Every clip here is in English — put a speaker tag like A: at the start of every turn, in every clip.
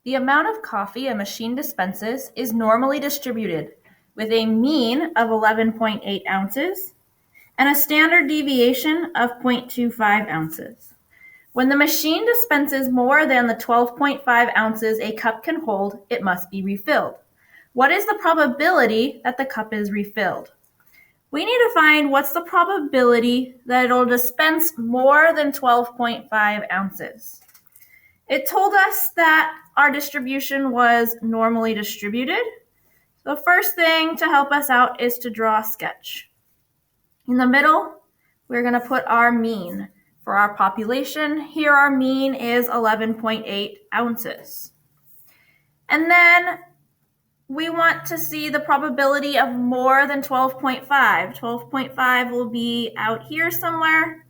A: The amount of coffee a machine dispenses is normally distributed with a mean of 11.8 ounces and a standard deviation of 0.25 ounces. When the machine dispenses more than the 12.5 ounces a cup can hold, it must be refilled. What is the probability that the cup is refilled? We need to find what's the probability that it'll dispense more than 12.5 ounces. It told us that our distribution was normally distributed. The first thing to help us out is to draw a sketch. In the middle, we're going to put our mean. For our population, here our mean is 11.8 ounces. And then we want to see the probability of more than 12.5. 12.5 will be out here somewhere.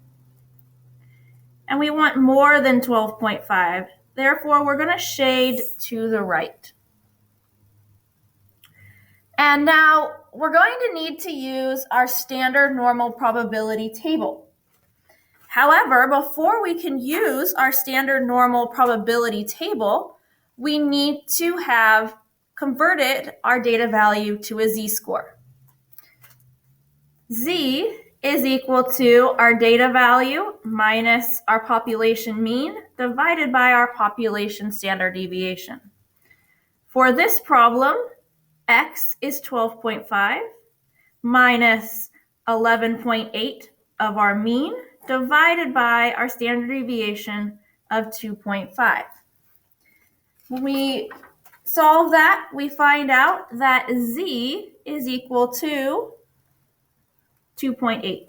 A: And we want more than 12.5. Therefore, we're going to shade to the right. And now we're going to need to use our standard normal probability table. However, before we can use our standard normal probability table, we need to have converted our data value to a z-score. Z is equal to our data value minus our population mean divided by our population standard deviation. For this problem, x is 12.5 minus 11.8 of our mean divided by our standard deviation of 2.5. When we solve that, we find out that z is equal to 2.8.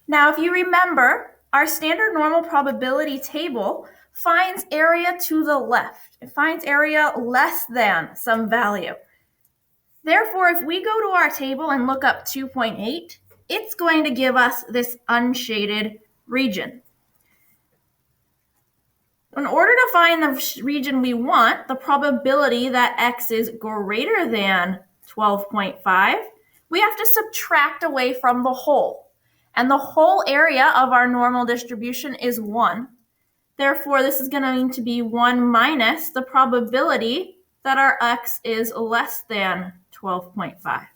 A: Now, if you remember, our standard normal probability table finds area to the left. It finds area less than some value. Therefore, if we go to our table and look up 2.8, it's going to give us this unshaded region. In order to find the region we want, the probability that x is greater than 12.5, we have to subtract away from the whole. And the whole area of our normal distribution is 1. Therefore, this is going to be 1 minus the probability that our x is less than 12.5.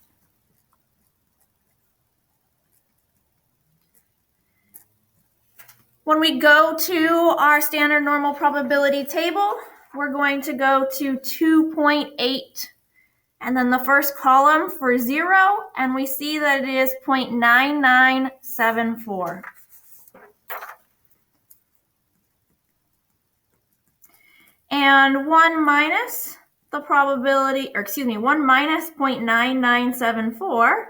A: When we go to our standard normal probability table, we're going to go to 2.8 and then the first column for 0, and we see that it is 0.9974. And 1 minus the probability, 1 minus 0.9974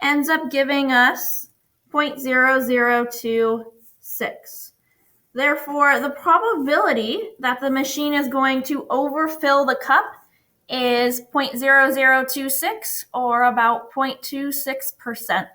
A: ends up giving us 0.0026. Therefore, the probability that the machine is going to overfill the cup is 0.0026, or about 0.26%.